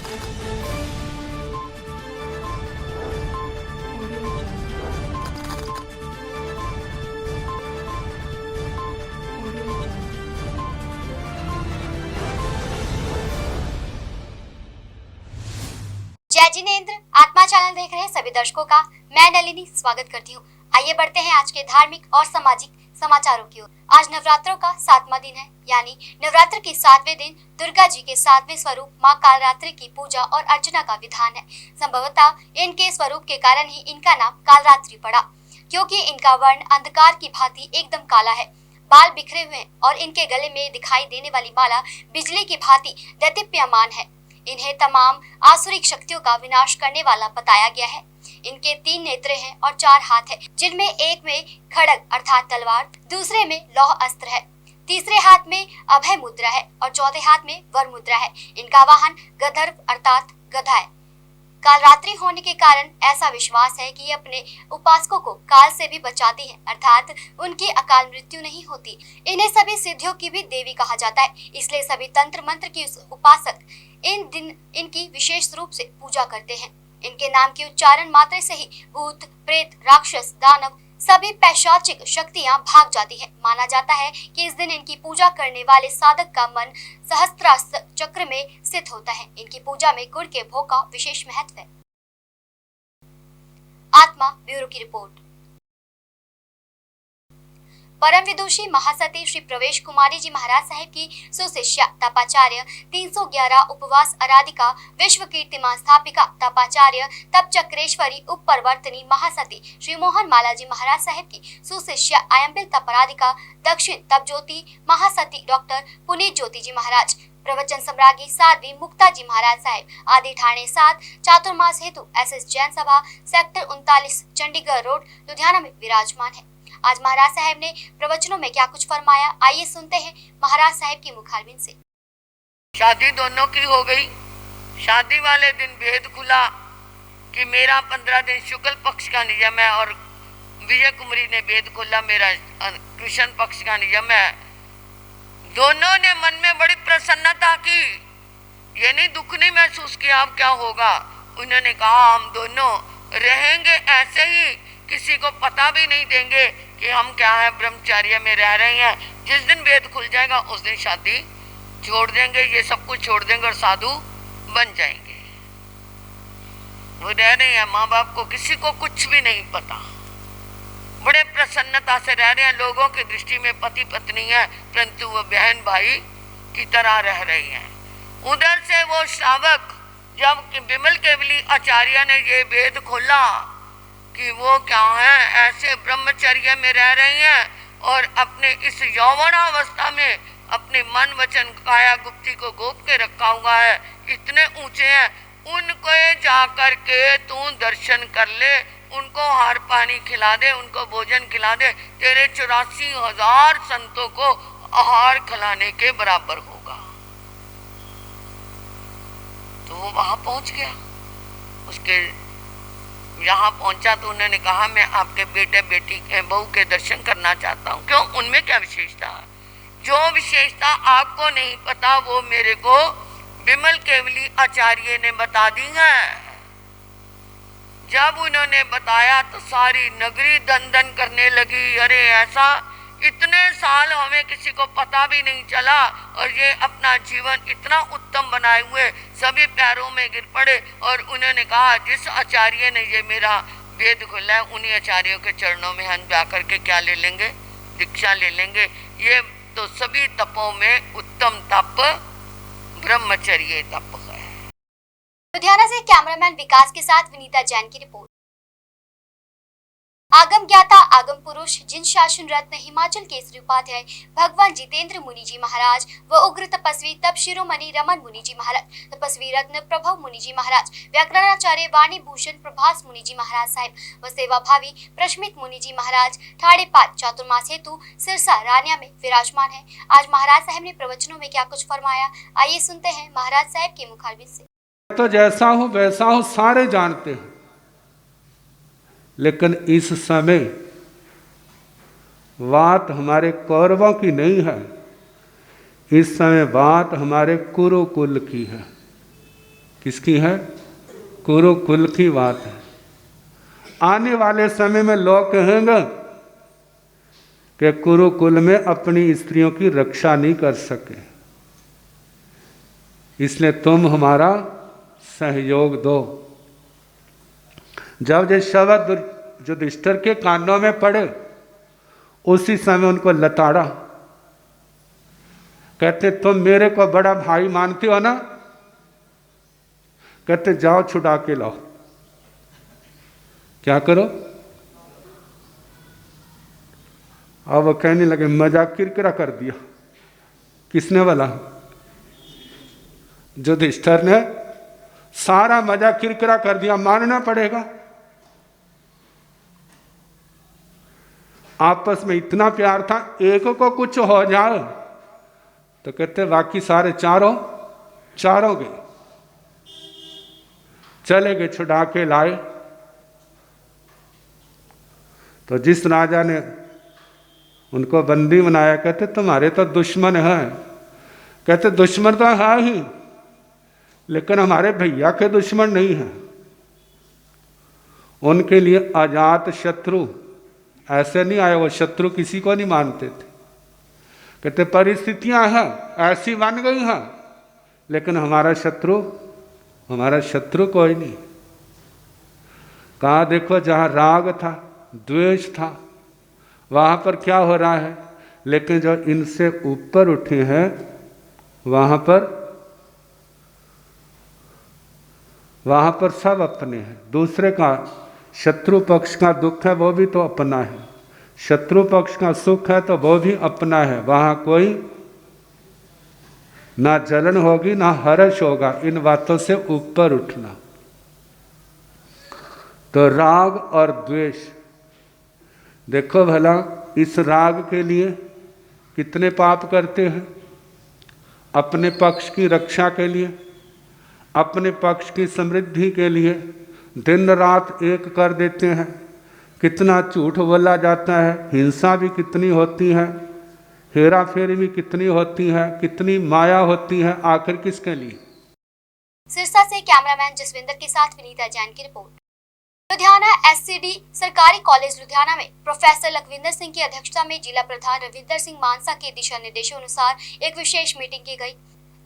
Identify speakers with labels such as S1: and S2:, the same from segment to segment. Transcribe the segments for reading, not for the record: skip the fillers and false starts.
S1: जय जिनेंद्र। आत्मा चैनल देख रहे सभी दर्शकों का मैं नलिनी स्वागत करती हूँ। आइए बढ़ते हैं आज के धार्मिक और सामाजिक समाचारों की ओर। आज नवरात्रों का 7वां दिन है, यानी नवरात्र के 7वें दिन दुर्गा जी के 7वें स्वरूप मां कालरात्रि की पूजा और अर्चना का विधान है। संभवतः इनके स्वरूप के कारण ही इनका नाम कालरात्रि पड़ा, क्योंकि इनका वर्ण अंधकार की भांति एकदम काला है, बाल बिखरे हुए और इनके गले में दिखाई देने वाली माला बिजली की भांति दैदीप्यमान है। इन्हें तमाम आसुरिक शक्तियों का विनाश करने वाला बताया गया है। इनके 3 नेत्र हैं और 4 हाथ हैं, जिनमें एक में खड्ग अर्थात तलवार, दूसरे में लौह अस्त्र है, तीसरे हाथ में अभय मुद्रा है और चौथे हाथ में वर मुद्रा है। इनका वाहन गंधर्व अर्थात गधा है। कालरात्रि होने के कारण ऐसा विश्वास है कि ये अपने उपासकों को काल से भी बचाती है, अर्थात उनकी अकाल मृत्यु नहीं होती। इन्हें सभी सिद्धियों की भी देवी कहा जाता है, इसलिए सभी तंत्र मंत्र की उपासक इन दिन इनकी विशेष रूप से पूजा करते हैं। इनके नाम के उच्चारण मात्र से ही भूत, प्रेत, राक्षस, दानव सभी पैशाचिक शक्तियां भाग जाती है। माना जाता है कि इस दिन इनकी पूजा करने वाले साधक का मन सहस्त्रास्त्र चक्र में स्थित होता है। इनकी पूजा में गुड़ के भोग का विशेष महत्व है। आत्मा ब्यूरो की रिपोर्ट। परम विदुषी महासती श्री प्रवेश कुमारी जी महाराज साहिब की सुशिष्या तपाचार्य 311 उपवास आराधिका विश्व कीर्तिमान स्थापिका तपाचार्य तप चक्रेश्वरी उप परवर्तनी महासती श्री मोहन माला जी महाराज साहिब की सुशिष्या आयम्बिल तपराधिका दक्षिण तप ज्योति महासती डॉक्टर पुनीत ज्योति जी महाराज, प्रवचन सम्राज्ञी साध्वी मुक्ता जी महाराज साहिब आदि ठाणे 7 चातुर्मास हेतु एसएस जैन सभा सेक्टर 39 चंडीगढ़ रोड लुधियाना में विराजमान है। आज महाराज साहब ने प्रवचनों में क्या कुछ फरमाया, आइए सुनते हैं महाराज साहब की मुखारबिन से।
S2: शादी दोनों की हो गई। शादी वाले दिन भेद खुला कि मेरा 15 दिन शुक्ल पक्ष का नियम है और विजय कुमारी ने भेद खोला मेरा कृष्ण पक्ष का नियम है। दोनों ने मन में बड़ी प्रसन्नता की, ये नहीं दुख नहीं महसूस किया अब क्या होगा। उन्होंने कहा हम दोनों रहेंगे ऐसे ही, किसी को पता भी नहीं देंगे कि हम क्या है ब्रह्मचर्य में रह रहे हैं। जिस दिन वेद खुल जाएगा उस दिन शादी छोड़ देंगे, ये सब कुछ छोड़ देंगे और साधु बन जाएंगे। वो रह रहे हैं, माँ बाप को किसी को कुछ भी नहीं पता, बड़े प्रसन्नता से रह रहे हैं। लोगों की दृष्टि में पति पत्नी है, परंतु वो बहन भाई की तरह रह रही हैं। उधर से वो श्रावक जब विमल केवली आचार्य ने ये वेद खोला कि वो क्या है ऐसे ब्रह्मचर्य में रह रही हैं और अपने इस यौवनावस्था में अपने मन वचन काया गुप्ती को गोप के रखा हुआ है, इतने ऊंचे हैं, उनको जा कर के तू दर्शन कर ले, उनको हार पानी खिला दे, उनको भोजन खिला दे, तेरे 84,000 संतों को आहार खिलाने के बराबर होगा। तो वो वहां पहुंच गया। उसके यहाँ पहुंचा तो उन्होंने कहा मैं आपके बेटे बेटी बहू के दर्शन करना चाहता हूँ। क्यों, उनमें क्या विशेषता है? जो विशेषता आपको नहीं पता वो मेरे को विमल केवली आचार्य ने बता दी है। जब उन्होंने बताया तो सारी नगरी दंदन करने लगी, अरे ऐसा इतने साल हमें किसी को पता भी नहीं चला और ये अपना जीवन इतना उत्तम बनाए हुए सभी पैरों में गिर पड़े। और उन्होंने कहा जिस आचार्य ने ये मेरा वेद खोला है उन्हीं आचार्यों के चरणों में हम जाकर के क्या ले लेंगे, दीक्षा ले लेंगे। ये तो सभी तपों में उत्तम तप ब्रह्मचर्य तप है।
S1: लुधियाना से कैमरामैन विकास के साथ विनीता जैन की रिपोर्ट। आगम ज्ञाता आगम पुरुष जिन शासन रत्न हिमाचल केसरी उपाध्याय भगवान जितेंद्र मुनि जी महाराज व उग्र तपस्वी तप शिरोमणि रमन मुनि जी महाराज, तपस्वी रत्न प्रभव मुनि जी महाराज, व्याकरणाचार्य वाणी भूषण प्रभास मुनि जी महाराज साहिब व सेवा भावी प्रश्मित मुनि जी महाराज ठाणे 5 चातुर्मास हेतु सिरसा रानिया में विराजमान है। आज महाराज साहब ने प्रवचनों में क्या कुछ फरमाया, आइए सुनते हैं महाराज साहब के मुखारबिन से।
S3: तो जैसा हूं वैसा हूं सारे जानते हैं, लेकिन इस समय बात हमारे कौरवों की नहीं है, इस समय बात हमारे कुरुकुल की है। किसकी है? कुरुकुल की बात है। आने वाले समय में लोग कहेंगे कि कुरुकुल में अपनी स्त्रियों की रक्षा नहीं कर सके, इसलिए तुम हमारा सहयोग दो। जब ये शब्द युधिष्ठिर के कानों में पड़े, उसी समय उनको लताड़ा। कहते तुम मेरे को बड़ा भाई मानते हो ना? कहते जाओ छुड़ा के लाओ। क्या करो? अब वो कहने लगे मजाक किरकिरा कर दिया। किसने वाला? युधिष्ठिर ने सारा मजाक किरकिरा कर दिया, मानना पड़ेगा। आपस में इतना प्यार था, एक को कुछ हो जाए तो कहते बाकी सारे चारों गए, चले गए, छुड़ा के लाए। तो जिस राजा ने उनको बंदी बनाया, कहते तुम्हारे तो दुश्मन हैं। कहते दुश्मन तो है ही, लेकिन हमारे भैया के दुश्मन नहीं हैं। उनके लिए अजात शत्रु, ऐसे नहीं आए, वो शत्रु किसी को नहीं मानते थे। कहते परिस्थितियां हैं ऐसी बन गई हैं, लेकिन हमारा शत्रु कोई नहीं। कहाँ देखो जहाँ राग था, द्वेष था, वहाँ पर क्या हो रहा है, लेकिन जो इनसे ऊपर उठे हैं वहाँ पर सब अपने हैं। दूसरे का शत्रु पक्ष का दुख है वो भी तो अपना है, शत्रु पक्ष का सुख है तो वो भी अपना है। वहाँ कोई ना जलन होगी ना हर्ष होगा। इन बातों से ऊपर उठना। तो राग और द्वेष, देखो भला इस राग के लिए कितने पाप करते हैं। अपने पक्ष की रक्षा के लिए, अपने पक्ष की समृद्धि के लिए दिन रात एक कर देते हैं। कितना झूठ बोला जाता है, हिंसा भी कितनी होती है, हेरा फेरी भी कितनी होती है, कितनी माया होती है, आखिर किसके लिए।
S1: सिरसा से कैमरामैन जसविंदर के साथ विनीता जैन की रिपोर्ट। लुधियाना एससीडी सरकारी कॉलेज लुधियाना में प्रोफेसर लखविंदर सिंह की अध्यक्षता में जिला प्रधान रविंदर सिंह मानसा के दिशा निर्देशों अनुसार एक विशेष मीटिंग की गई,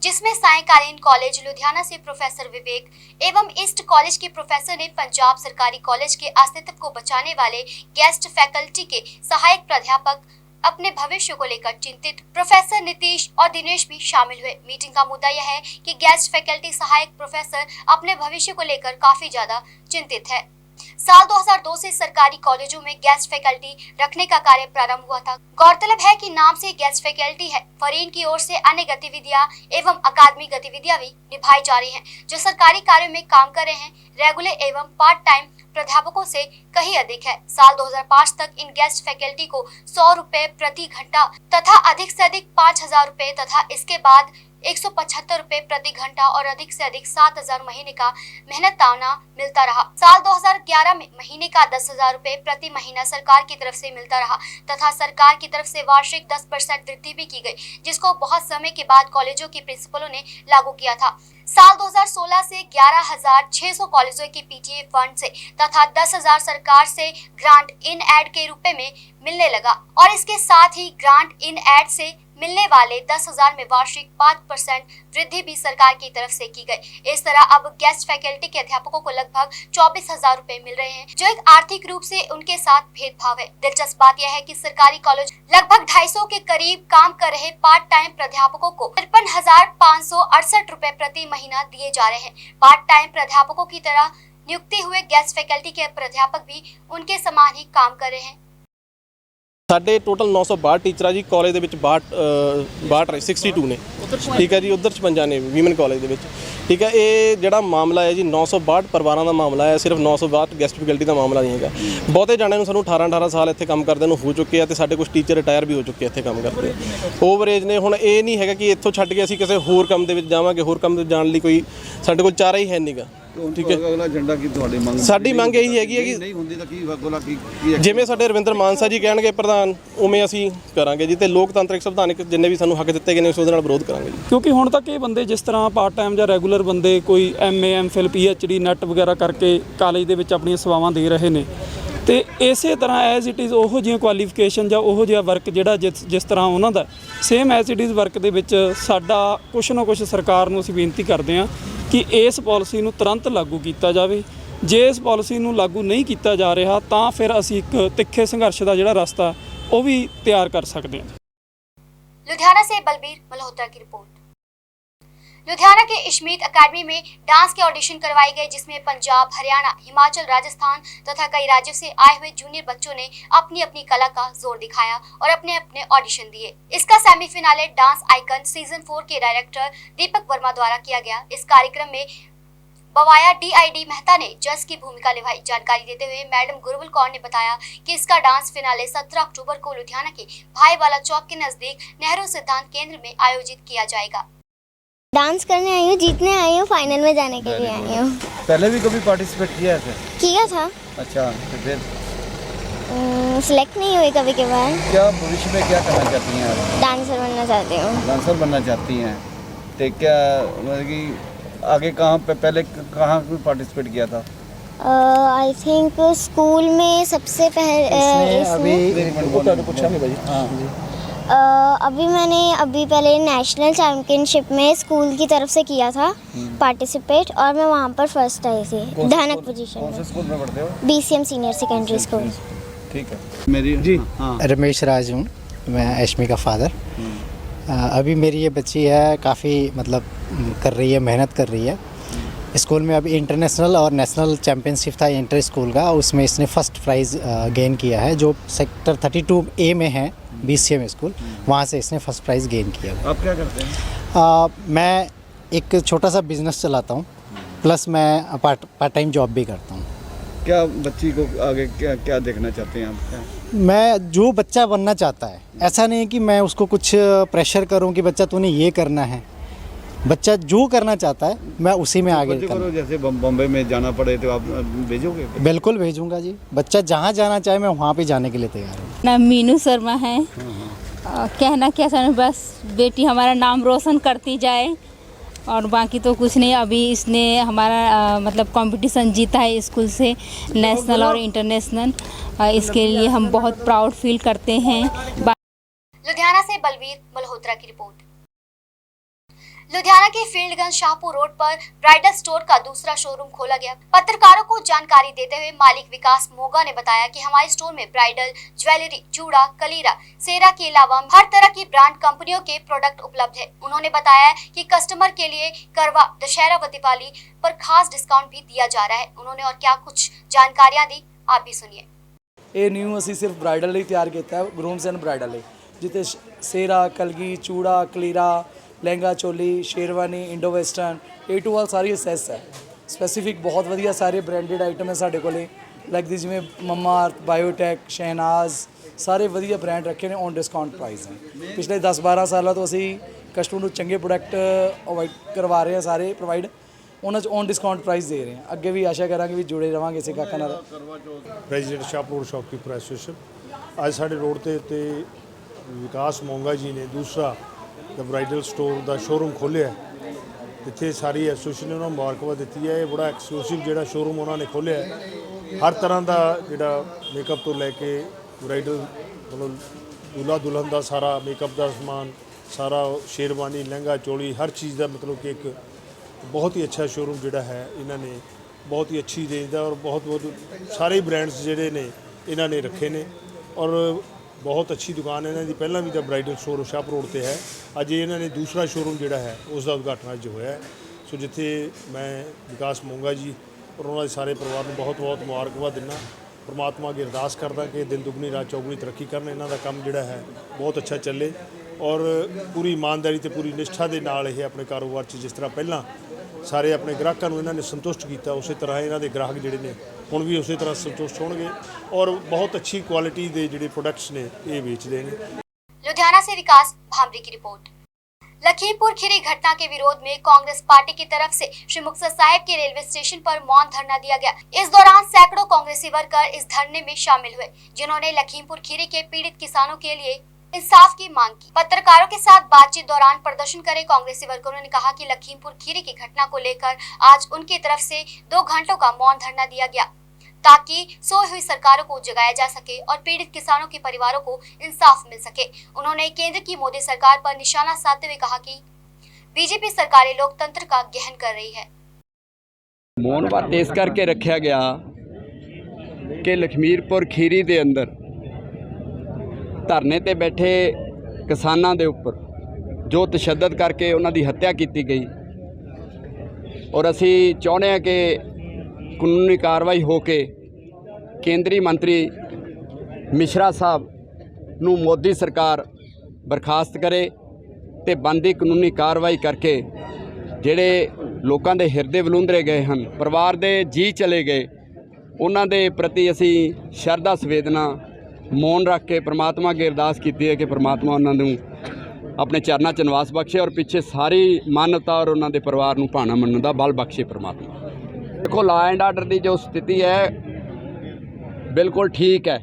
S1: जिसमें सायंकालीन कॉलेज लुधियाना से प्रोफेसर विवेक एवं ईस्ट कॉलेज के प्रोफेसर ने पंजाब सरकारी कॉलेज के अस्तित्व को बचाने वाले गेस्ट फैकल्टी के सहायक प्राध्यापक अपने भविष्य को लेकर चिंतित प्रोफेसर नीतीश और दिनेश भी शामिल हुए। मीटिंग का मुद्दा यह है कि गेस्ट फैकल्टी सहायक प्रोफेसर अपने भविष्य को लेकर काफी ज्यादा चिंतित है। साल 2002 से सरकारी कॉलेजों में गेस्ट फैकल्टी रखने का कार्य प्रारंभ हुआ था। गौरतलब है कि नाम से गेस्ट फैकल्टी है, फरीन की ओर से अन्य गतिविधियां एवं अकादमिक गतिविधियां भी निभाई जा रही हैं, जो सरकारी कार्यों में काम कर रहे हैं रेगुलर एवं पार्ट टाइम प्राध्यापकों से कहीं अधिक है। साल 2005 तक इन गेस्ट फैकल्टी को 100 रुपए प्रति घंटा तथा अधिक से अधिक 5000 रुपए तथा इसके बाद 175 रुपए प्रति घंटा और अधिक से अधिक 7000 महीने का मेहनताना मिलता रहा। साल 2011 में महीने का 10,000 रुपए प्रति महीना सरकार की तरफ से मिलता रहा तथा सरकार की तरफ से वार्षिक 10% वृद्धि भी की गई, जिसको बहुत समय के बाद कॉलेजों के प्रिंसिपलों ने लागू किया था। साल 2016 से 11,600 कॉलेजों के पीटीए फंड से तथा 10,000 सरकार से ग्रांट इन एड के रूप में मिलने लगा और इसके साथ ही ग्रांट इन एड से मिलने वाले 10,000 में वार्षिक 5% वृद्धि भी सरकार की तरफ से की गई। इस तरह अब गेस्ट फैकल्टी के अध्यापकों को लगभग 24,000 रुपए मिल रहे हैं, जो एक आर्थिक रूप से उनके साथ भेदभाव है। दिलचस्प बात यह है कि सरकारी कॉलेज लगभग 250 के करीब काम कर रहे पार्ट टाइम प्राध्यापकों को 53,568 रुपए प्रति महीना दिए जा रहे हैं। पार्ट टाइम प्राध्यापकों की तरह नियुक्ति हुए गेस्ट फैकल्टी के प्राध्यापक भी उनके समान ही काम कर रहे हैं।
S4: ਸਾਡੇ ਟੋਟਲ 962 ਟੀਚਰ ਆ ਜੀ ਕਾਲਜ ਦੇ ਵਿੱਚ 62 ਨੇ, ਠੀਕ ਹੈ ਜੀ। ਉਧਰ 56 ਨੇ ਵੀਮਨ ਕਾਲਜ ਦੇ ਵਿੱਚ, ਠੀਕ ਹੈ। ਇਹ ਜਿਹੜਾ ਮਾਮਲਾ ਹੈ ਜੀ 962 ਪਰਿਵਾਰਾਂ ਦਾ ਮਾਮਲਾ ਹੈ, ਸਿਰਫ 962 ਗੈਸਟ ਫੈਕਲਟੀ ਦਾ ਮਾਮਲਾ ਨਹੀਂ ਹੈਗਾ। ਬਹੁਤੇ ਜਾਣਿਆਂ ਨੂੰ ਸਾਨੂੰ 18 ਸਾਲ ਇੱਥੇ ਕੰਮ ਕਰਦੇ ਨੂੰ ਹੋ ਚੁੱਕੇ ਆ ਤੇ ਸਾਡੇ ਕੁਝ ਟੀਚਰ ਰਿਟਾਇਰ ਵੀ ਹੋ ਚੁੱਕੇ ਇੱਥੇ ਕੰਮ ਕਰਦੇ, ਓਵਰਏਜ ਨੇ। ਹੁਣ ਇਹ ਨਹੀਂ ਹੈਗਾ ਕਿ ਇੱਥੋਂ ਛੱਡ ਕੇ ਅਸੀਂ ਕਿਸੇ ਹੋਰ ਕੰਮ ਦੇ ਵਿੱਚ ਜਾਵਾਂਗੇ, ਹੋਰ ਕੰਮ ਤੇ ਜਾਣ ਲਈ ਕੋਈ ਸਾਡੇ ਕੋਲ ਚਾਰਾ ਹੀ ਹੈ ਨਹੀਂਗਾ। ਠੀਕ ਹੈ
S5: ਅਗਲਾ ਏਜੰਡਾ ਕੀ ਤੁਹਾਡੀ ਮੰਗ
S4: ਸਾਡੀ ਮੰਗ ਇਹੀ ਹੈਗੀ ਹੈ ਕਿ
S5: ਨਹੀਂ ਹੁੰਦੀ ਤਾਂ ਕੀ ਅਗਲਾ ਕੀ
S4: ਜਿਵੇਂ ਸਾਡੇ ਰਵਿੰਦਰ ਮਾਨਸਾ ਜੀ ਕਹਿਣਗੇ ਪ੍ਰਧਾਨ ਉਵੇਂ ਅਸੀਂ ਕਰਾਂਗੇ ਜੀ ਤੇ ਲੋਕਤੰਤਰਿਕ ਸੰਵਿਧਾਨਿਕ ਜਿੰਨੇ ਵੀ ਸਾਨੂੰ ਹੱਕ ਦਿੱਤੇ ਗਏ ਨੇ ਉਹਦੇ ਨਾਲ ਵਿਰੋਧ ਕਰਾਂਗੇ ਜੀ
S6: ਕਿਉਂਕਿ ਹੁਣ ਤੱਕ ਇਹ ਬੰਦੇ ਜਿਸ ਤਰ੍ਹਾਂ ਪਾਰਟ ਟਾਈਮ ਜਾਂ ਰੈਗੂਲਰ ਬੰਦੇ ਕੋਈ ਐਮਏ ਐਮਫਿਲ ਪੀਐਚਡੀ ਨੈਟ ਵਗੈਰਾ ਕਰਕੇ ਕਾਲਜ ਦੇ ਵਿੱਚ ਆਪਣੀਆਂ ਸੇਵਾਵਾਂ ਦੇ ਰਹੇ ਨੇ ਤੇ ਇਸੇ ਤਰ੍ਹਾਂ ਐਜ਼ ਇਟ ਇਜ਼ ਉਹੋ ਜਿਹੀਆਂ ਕੁਆਲੀਫਿਕੇਸ਼ਨ ਜਾਂ ਉਹੋ ਜਿਹਾ ਵਰਕ ਜਿਹੜਾ ਜਿਸ ਤਰ੍ਹਾਂ ਉਹਨਾਂ ਦਾ same as it is work ਦੇ ਵਿੱਚ ਸਾਡਾ ਕੁਛ ਨਾ ਕੁਛ ਸਰਕਾਰ ਨੂੰ ਅਸੀਂ ਬੇਨਤੀ ਕਰਦੇ ਹਾਂ ਕਿ ਇਸ ਪਾਲਿਸੀ ਨੂੰ ਤੁਰੰਤ ਲਾਗੂ ਕੀਤਾ ਜਾਵੇ। ਜੇ ਇਸ ਪਾਲਿਸੀ ਨੂੰ ਲਾਗੂ ਨਹੀਂ ਕੀਤਾ ਜਾ ਰਿਹਾ ਤਾਂ ਫਿਰ ਅਸੀਂ ਇੱਕ ਤਿੱਖੇ ਸੰਘਰਸ਼ ਦਾ ਜਿਹੜਾ ਰਸਤਾ ਉਹ ਵੀ ਤਿਆਰ ਕਰ ਸਕਦੇ ਹਾਂ।
S1: लुधियाना से बलबीर मल्होत्रा की रिपोर्ट। लुधियाना के इशमीत अकेडमी में डांस के ऑडिशन करवाए गए जिसमें पंजाब, हरियाणा, हिमाचल, राजस्थान तथा कई राज्यों से आए हुए जूनियर बच्चों ने अपनी अपनी कला का जोर दिखाया और अपने अपने ऑडिशन दिए। इसका सेमीफिनाले डांस आइकन सीजन 4 के डायरेक्टर दीपक वर्मा द्वारा किया गया। इस कार्यक्रम में बवाया DID मेहता ने जज की भूमिका निभाई। जानकारी देते हुए मैडम गुरबुल कौर ने बताया कि इसका डांस फिनाले 17 अक्टूबर को लुधियाना के भाईवाला चौक के नजदीक नेहरू सिद्धांत केंद्र में आयोजित किया जाएगा।
S7: डांस करने आई हूँ, जीतने आई हूँ, फाइनल में जाने के लिए आई हूँ।
S5: पहले भी कभी पार्टिसिपेट किया है?
S7: किया था,
S5: अच्छा, तो फिर
S7: सिलेक्ट नहीं हुई कभी के बाद।
S5: क्या भविष्य में क्या करना चाहती हैं आप?
S7: डांसर बनना चाहती हूँ।
S5: डांसर बनना चाहती हैं तो क्या मतलब कि आगे कहाँ पे पहले कहाँ पार्टिसिपेट किया था?
S7: आई थिंक स्कूल में सबसे अभी मैंने पहले नेशनल चैम्पियनशिप में स्कूल की तरफ से किया था पार्टिसिपेट और मैं वहाँ पर फर्स्ट आई थी धनक पोजीशन
S5: कौन से स्कूल में पढ़ते हो?
S7: BCM senior secondary school.
S5: ठीक है। मेरी जी हाँ
S8: रमेश राज हूँ, मैं एशमी का फादर। अभी मेरी ये बच्ची है काफ़ी मतलब कर रही है, मेहनत कर रही है। स्कूल में अभी इंटरनेशनल और नेशनल चैम्पियनशिप था इंटर स्कूल का, उसमें इसने फ़र्स्ट प्राइज़ गेन किया है जो सेक्टर 32A में है BCM स्कूल, वहाँ से इसने फ़र्स्ट प्राइज़ गेन किया।
S5: आप क्या करते हैं?
S8: मैं एक छोटा सा बिज़नेस चलाता हूँ प्लस मैं पार्ट टाइम जॉब भी करता हूँ।
S5: क्या बच्ची को आगे क्या क्या देखना चाहते हैं आप?
S8: मैं जो बच्चा बनना चाहता है, ऐसा नहीं कि मैं उसको कुछ प्रेशर करूं कि बच्चा तूने ये करना है। बच्चा जो करना चाहता है मैं उसी में आगे
S5: करो। जैसे बॉम्बे में जाना पड़े तो आप भेजोगे?
S8: बिल्कुल भेजूंगा जी। बच्चा जहाँ जाना चाहे मैं वहाँ पे जाने के लिए तैयार हूँ।
S9: नाम मीनू शर्मा है। कहना क्या सर, बस बेटी हमारा नाम रोशन करती जाए और बाकी तो कुछ नहीं। अभी इसने हमारा मतलब कंपटीशन जीता है स्कूल से, नेशनल और इंटरनेशनल। इसके लिए हम बहुत प्राउड फील करते हैं।
S1: लुधियाना से बलबीर मल्होत्रा की रिपोर्ट। लुधियाना के फील्डगंज शाहपुर रोड पर ब्राइडल स्टोर का दूसरा शोरूम खोला गया। पत्रकारों को जानकारी देते हुए मालिक विकास मोगा ने बताया कि हमारे स्टोर में ब्राइडल ज्वेलरी, चूड़ा, कलीरा, सेरा के अलावा हर तरह की ब्रांड कंपनियों के प्रोडक्ट उपलब्ध है। उन्होंने बताया कि कस्टमर के लिए करवा, दशहरा व दिवाली पर खास डिस्काउंट भी दिया जा रहा है। उन्होंने और क्या कुछ जानकारियां दी, आप भी सुनिए।
S10: ਇਹ ਨਿਊ ਅਸੀਂ ਸਿਰਫ ਬ੍ਰਾਈਡਲ ਲਈ ਤਿਆਰ ਕੀਤਾ ਹੈ, ਗਰੂਮਸ ਐਂਡ ਬ੍ਰਾਈਡਲ ਲਈ, ਜਿੱਥੇ ਸੇਰਾ, ਕਲਗੀ, ਚੂੜਾ, ਕਲੀਰਾ, lehenga, choli, sherwani, Indo western A to L ਸਾਰੀ ਅਸੈਸ ਹੈ। ਸਪੈਸੀਫਿਕ ਬਹੁਤ ਵਧੀਆ ਸਾਰੇ ਬ੍ਰਾਂਡਡ ਆਈਟਮ ਹੈ ਸਾਡੇ ਕੋਲੇ, ਲਾਈਕ ਦੀ ਜਿਵੇਂ ਮਮਾ ਅਰਥ, ਬਾਇਓਟੈਕ, ਸ਼ਹਿਨਾਜ਼, ਸਾਰੇ ਵਧੀਆ ਬ੍ਰਾਂਡ ਰੱਖੇ ਨੇ ਔਨ ਡਿਸਕਾਊਂਟ ਪ੍ਰਾਈਸ ਹੈ। ਪਿਛਲੇ 10-12 ਸਾਲਾਂ ਤੋਂ ਅਸੀਂ ਕਸਟਮਰ ਨੂੰ ਚੰਗੇ ਪ੍ਰੋਡਕਟ ਅਵਾਇਡ ਕਰਵਾ ਰਹੇ ਹਾਂ, ਸਾਰੇ ਪ੍ਰੋਵਾਈਡ ਉਹਨਾਂ 'ਚ ਔਨ ਡਿਸਕਾਊਂਟ ਪ੍ਰਾਈਸ ਦੇ ਰਹੇ ਹਾਂ। ਅੱਗੇ ਵੀ ਆਸ਼ਾ ਕਰਾਂਗੇ ਵੀ ਜੁੜੇ ਰਵਾਂਗੇ ਇਸੇ ਗਾਹਕਾਂ ਨਾਲ।
S11: ਪ੍ਰੈਜ਼ੀਡੈਂਟ ਸ਼ਾਹਪੁਰ ਸ਼ੌਪਕੀਪਰ ਐਸੋਸੀਏਸ਼ਨ ਅੱਜ ਸਾਡੇ ਰੋਡ ਤੇ ਵਿਕਾਸ ਮੋਂਗਾ ਜੀ ਨੇ ਦੂਸਰਾ ਦਾ ਬ੍ਰਾਈਡਲ ਸਟੋਰ ਦਾ ਸ਼ੋਰੂਮ ਖੋਲ੍ਹਿਆ। ਇੱਥੇ ਸਾਰੀ ਐਸੋਸੀਏਸ਼ਨ ਨੇ ਉਹਨਾਂ ਨੂੰ ਮੁਬਾਰਕਬਾਦ ਦਿੱਤੀ ਹੈ। ਇਹ ਬੜਾ ਐਕਸਕਲੂਸਿਵ ਜਿਹੜਾ ਸ਼ੋਰੂਮ ਉਹਨਾਂ ਨੇ ਖੋਲ੍ਹਿਆ, ਹਰ ਤਰ੍ਹਾਂ ਦਾ ਜਿਹੜਾ ਮੇਕਅਪ ਤੋਂ ਲੈ ਕੇ ਬ੍ਰਾਈਡਲ ਮਤਲਬ ਦੁਲਹਾ ਦੁਲਹਨ ਦਾ ਸਾਰਾ ਮੇਕਅਪ ਦਾ ਸਮਾਨ, ਸਾਰਾ ਸ਼ੇਰਵਾਨੀ, ਲਹਿੰਗਾ, ਚੋਲੀ, ਹਰ ਚੀਜ਼ ਦਾ ਮਤਲਬ ਕਿ ਇੱਕ ਬਹੁਤ ਹੀ ਅੱਛਾ ਸ਼ੋਰੂਮ ਜਿਹੜਾ ਹੈ ਇਹਨਾਂ ਨੇ ਬਹੁਤ ਹੀ ਅੱਛੀ ਰੇਂਜ ਦਾ ਔਰ ਬਹੁਤ ਸਾਰੇ ਬ੍ਰਾਂਡਸ ਜਿਹੜੇ ਨੇ ਇਹਨਾਂ ਨੇ ਰੱਖੇ ਨੇ ਔਰ ਬਹੁਤ ਅੱਛੀ ਦੁਕਾਨ ਇਹਨਾਂ ਦੀ। ਪਹਿਲਾਂ ਵੀ ਤਾਂ ਬ੍ਰਾਈਡਲ ਸਟੋਰ ਸ਼ਾਹਪੁਰ ਰੋਡ ਤੇ ਹੈ, ਅੱਜ ਇਹਨਾਂ ਨੇ ਦੂਸਰਾ ਸ਼ੋਰੂਮ ਜਿਹੜਾ ਹੈ ਉਸ ਦਾ ਉਦਘਾਟਨ ਅੱਜ ਹੋਇਆ। ਸੋ ਜਿੱਥੇ ਮੈਂ ਵਿਕਾਸ ਮੋਂਗਾ ਜੀ ਔਰ ਉਹਨਾਂ ਦੇ ਸਾਰੇ ਪਰਿਵਾਰ ਨੂੰ ਬਹੁਤ ਬਹੁਤ ਮੁਬਾਰਕਬਾਦ ਦਿੰਦਾ। ਪਰਮਾਤਮਾ ਅੱਗੇ ਅਰਦਾਸ ਕਰਦਾ ਕਿ ਦਿਨ ਦੁਗਣੀ ਰਾਤ ਚੌਗੁਣੀ ਤਰੱਕੀ ਕਰਨ, ਇਹਨਾਂ ਦਾ ਕੰਮ ਜਿਹੜਾ ਹੈ ਬਹੁਤ ਅੱਛਾ ਚੱਲੇ ਔਰ ਪੂਰੀ ਇਮਾਨਦਾਰੀ ਤੇ ਪੂਰੀ ਨਿਸ਼ਠਾ ਦੇ ਨਾਲ ਇਹ ਆਪਣੇ ਕਾਰੋਬਾਰ 'ਚ ਜਿਸ ਤਰ੍ਹਾਂ ਪਹਿਲਾਂ ਸਾਰੇ ਆਪਣੇ ਗ੍ਰਾਹਕਾਂ ਨੂੰ ਇਹਨਾਂ ਨੇ ਸੰਤੁਸ਼ਟ ਕੀਤਾ, ਉਸੇ ਤਰ੍ਹਾਂ ਇਹਨਾਂ ਦੇ ਗ੍ਰਾਹਕ ਜਿਹੜੇ ਨੇ ਹੁਣ ਵੀ ਉਸੇ ਤਰ੍ਹਾਂ ਸੰਤੁਸ਼ਟ ਹੋਣਗੇ ਔਰ ਬਹੁਤ ਅੱਛੀ ਕੁਆਲਿਟੀ ਦੇ ਜਿਹੜੇ ਪ੍ਰੋਡਕਟਸ ਨੇ ਇਹ ਵੇਚਦੇ ਨੇ।
S1: लुधियाना से विकास भामरी की रिपोर्ट। लखीमपुर खीरी घटना के विरोध में कांग्रेस पार्टी की तरफ से श्री मुक्तसर साहिब के रेलवे स्टेशन पर मौन धरना दिया गया। इस दौरान सैकड़ों कांग्रेसी वर्कर इस धरने में शामिल हुए, जिन्होंने लखीमपुर खीरी के पीड़ित किसानों के लिए इंसाफ की मांग की। पत्रकारों के साथ बातचीत दौरान प्रदर्शन करे कांग्रेसी वर्करों ने कहा कि लखीमपुर खीरी की घटना को लेकर आज उनकी तरफ से 2 घंटों का मौन धरना दिया गया, ताकि सोई हुई सरकारों को जगाया जा सके और पीड़ित किसानों के परिवारों को इंसाफ मिल सके। उन्होंने केंद्र की मोदी सरकार पर निशाना साधते हुए कहा कि बीजेपी सरकार लोकतंत्र का गहन कर रही है।
S12: मौन वाट इस करके रखा गया कि लखीमपुर खीरी दे अंदर धरने ते बैठे किसानां दे उपर जो तशद्दद करके उन्हां दी हत्या की गई और असी चाहुंदे हां कि कानूनी कार्रवाई हो के केंद्रीय मंत्री मिश्रा साहब नूं मोदी सरकार बर्खास्त करे ते बनदी कानूनी कार्रवाई करके ਜਿਹੜੇ ਲੋਕਾਂ ਦੇ ਹਿਰਦੇ ਵਲੂੰਦਰੇ ਗਏ ਹਨ, ਪਰਿਵਾਰ ਦੇ ਜੀ ਚਲੇ ਗਏ, ਉਹਨਾਂ ਦੇ ਪ੍ਰਤੀ ਅਸੀਂ ਸ਼ਰਧਾ ਸੰਵੇਦਨਾ ਮੌਨ ਰੱਖ ਕੇ परमात्मा ਅੱਗੇ ਅਰਦਾਸ ਕੀਤੀ ਹੈ ਕਿ परमात्मा ਉਹਨਾਂ ਨੂੰ ਆਪਣੇ ਚਰਨਾਂ 'ਚ ਨਿਵਾਸ ਬਖਸ਼ੇ ਔਰ ਪਿੱਛੇ ਸਾਰੀ ਮਾਨਵਤਾ ਔਰ ਉਹਨਾਂ ਦੇ ਪਰਿਵਾਰ ਨੂੰ ਭਾਣਾ ਮੰਨਣ ਦਾ ਬਲ ਬਖਸ਼ੇ परमात्मा। देखो ला एंड आर्डर की जो स्थिति है बिल्कुल ठीक है,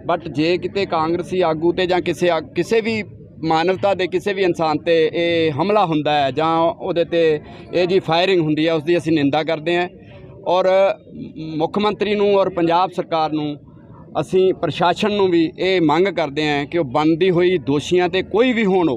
S12: बट जे किते कांग्रेसी आगू ते जां किसी भी मानवता दे किसी भी इंसान ते हमला हुंदा है जां उहदे ते जी फायरिंग हुंदी है, उसकी असीं निंदा करते हैं और मुख्यमंत्री नूं और पंजाब सरकार नूं असीं प्रशासन नूं भी ये मंग करते हैं कि वह बनती हुई दोषियां ते कोई भी होण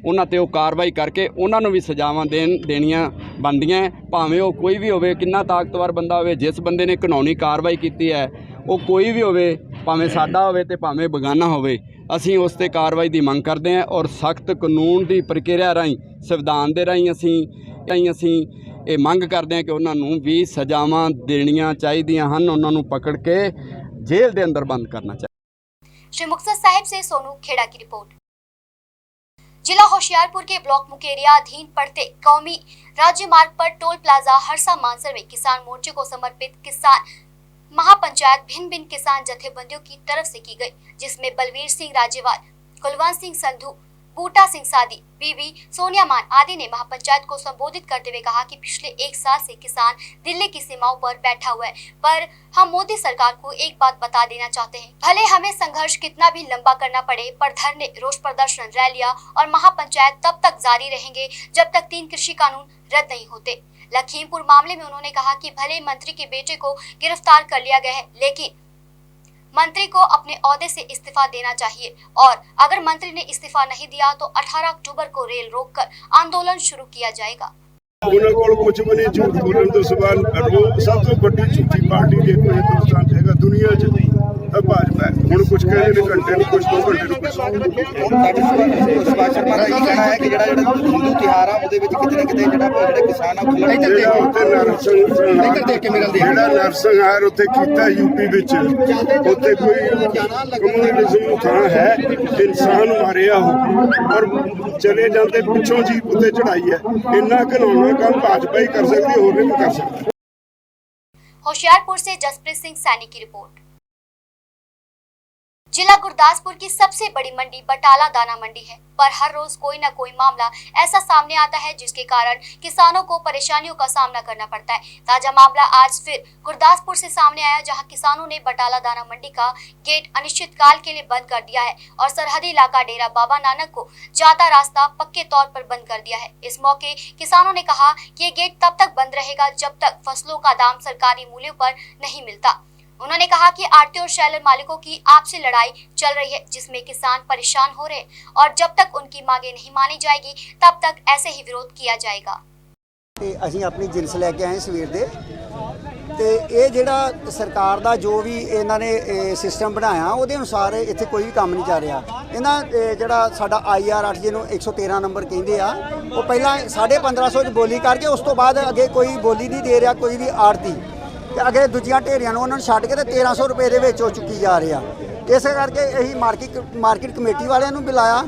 S12: उन्हां ते कार्रवाई करके उन्हां नूं भी सजावां देणियां बनदियां, भावें वो कोई भी होवे, किन्ना ताकतवर बंदा होवे, जिस बंदे ने कानूनी कार्रवाई की है वो कोई भी होवे, भावें साडा होवे ते भावें बेगाना होवे, असीं उस ते कार्रवाई की मंग करते हैं और सख्त कानून की प्रक्रिया राहीं संविधान के राहीं असीं ये मंग करते हैं कि उन्होंने भी सजावां देनियां चाहिदियां हन, उन्होंने पकड़ के जेल के अंदर बंद करना चाहिए।
S1: श्री मुक्तसर साहिब से सोनू खेड़ा की रिपोर्ट। जिला होशियारपुर के ब्लॉक मुकेरिया अधीन पड़ते कौमी राज्य मार्ग पर टोल प्लाजा हरसा मानसर में किसान मोर्चे को समर्पित किसान महापंचायत भिन्न भिन्न किसान जथेबंदियों की तरफ से की गई, जिसमें बलवीर सिंह राजेवाल, कुलवंत सिंह संधू, बूटा सिंह सादी, बीबी सोनिया मान आदि ने महापंचायत को संबोधित करते हुए कहा कि पिछले 1 साल से किसान दिल्ली की सीमाओं पर बैठा हुआ है, पर हम मोदी सरकार को एक बात बता देना चाहते हैं, भले हमें संघर्ष कितना भी लंबा करना पड़े, पर धरने, रोष प्रदर्शन, रैलियां और महापंचायत तब तक जारी रहेंगे जब तक 3 कृषि कानून रद्द नहीं होते। लखीमपुर मामले में उन्होंने कहा कि भले मंत्री के बेटे को गिरफ्तार कर लिया गया है, लेकिन मंत्री को अपने ओहदे से इस्तीफा देना चाहिए और अगर मंत्री ने इस्तीफा नहीं दिया तो 18 अक्टूबर को रेल रोककर आंदोलन शुरू किया जाएगा।
S13: ਉਹਨਾਂ ਕੋਲ ਕੁਝ ਵੀ ਨਹੀਂ ਝੂਠ ਬੋਲਣ ਤੋਂ ਸਿਵਾ ਸਭ ਤੋਂ ਵੱਡੀ ਝੂਠੀ ਪਾਰਟੀ ਜੇ ਕੋਈ ਹਿੰਦੁਸਤਾਨ 'ਚ ਹੈਗਾ ਦੁਨੀਆ 'ਚ ਤਾਂ ਭਾਜਪਾ ਹੈ। ਹੁਣ ਕੁਝ ਕਹਿੰਦੇ ਨੇ ਘੰਟੇ ਨੂੰ ਕੁਝ 2 ਘੰਟੇ ਨੂੰ ਕੁਝ। ਸੁਭਾਸ਼ ਸ਼ਰਮਾ ਦਾ ਇਹ ਕਹਿਣਾ ਹੈ ਕਿ ਜਿਹੜਾ ਹਿੰਦੂ ਤਿਉਹਾਰ ਆ ਉਹਦੇ ਵਿੱਚ ਕਿਤੇ ਨਾ ਕਿਤੇ ਜਿਹੜੇ ਕਿਸਾਨ ਆ ਉਹ ਖੁੱਲ੍ਹ ਜਿਹੜਾ ਉੱਥੇ ਨਰਸੰਹਾਰ ਉੱਥੇ ਕੀਤਾ ਯੂਪੀ ਵਿੱਚ, ਉੱਥੇ ਕੋਈ ਕਮਿਊਨਿਜ਼ਮ ਨੂੰ ਥਾਂ ਹੈ, ਇਨਸਾਨ ਮਾਰਿਆ ਹੋ ਔਰ ਚਲੇ ਜਾਂਦੇ ਪਿੱਛੋਂ ਜੀਪ ਉੱਤੇ ਚੜਾਈ ਹੈ। ਇੰਨਾ ਘਿਨਾਉਣਾ काम भाजपा ही कर सकती है, और नहीं कर सकती।
S1: होशियारपुर से जसप्रीत सिंह सैनी की रिपोर्ट। जिला गुरदासपुर की सबसे बड़ी मंडी बटाला दाना मंडी है, पर हर रोज कोई न कोई मामला ऐसा सामने आता है जिसके कारण किसानों को परेशानियों का सामना करना पड़ता है। ताजा मामला आज फिर गुरदासपुर से सामने आया, जहां किसानों ने बटाला दाना मंडी का गेट अनिश्चितकाल के लिए बंद कर दिया है और सरहदी इलाका डेरा बाबा नानक को जाता रास्ता पक्के तौर पर बंद कर दिया है। इस मौके किसानों ने कहा कि ये गेट तब तक बंद रहेगा जब तक फसलों का दाम सरकारी मूल्यों पर नहीं मिलता। उन्होंने कहा कि आड़ती और शैलर मालिकों की आपसी लड़ाई चल रही है, जिसमें किसान परेशान हो रहे हैं और जब तक उनकी मांगे नहीं मानी जाएगी तब तक ऐसे ही विरोध किया जाएगा।
S14: ਅਸੀਂ ਆਪਣੀ ਜਿੰਸ ਲੈ ਕੇ ਆਏ ਸਵੇਰ ਦੇ ਤੇ ਇਹ ਜਿਹੜਾ ਸਰਕਾਰ ਦਾ ਜੋ ਵੀ ਇਹਨਾਂ ਨੇ ਸਿਸਟਮ ਬਣਾਇਆ ਉਹਦੇ ਅਨੁਸਾਰ ਇੱਥੇ ਕੋਈ ਵੀ ਕੰਮ ਨਹੀਂ ਚੱਲ ਰਿਹਾ। ਇਹਨਾਂ ਜਿਹੜਾ ਸਾਡਾ IR 8 ਜਿਹਨੂੰ 113 ਨੰਬਰ ਕਹਿੰਦੇ ਆ, ਉਹ ਪਹਿਲਾਂ 1550 ਚ ਬੋਲੀ ਕਰਕੇ ਉਸ ਤੋਂ ਬਾਅਦ ਅੱਗੇ ਕੋਈ ਬੋਲੀ ਨਹੀਂ ਦੇ ਰਿਹਾ ਕੋਈ ਵੀ ਆੜਤੀ, ਤੇ ਅੱਗੇ ਦੂਜੀਆਂ ਢੇਰੀਆਂ ਨੂੰ ਉਹਨਾਂ ਨੂੰ ਛੱਡ ਕੇ ਤੇ 1300 ਰੁਪਏ ਦੇ ਵਿੱਚ ਉਹ ਚੁੱਕੀ ਜਾ ਰਿਹਾ। ਇਸੇ ਕਰਕੇ ਅਸੀਂ ਮਾਰਕੀਟ ਕਮੇਟੀ ਵਾਲਿਆਂ ਨੂੰ ਬੁਲਾਇਆ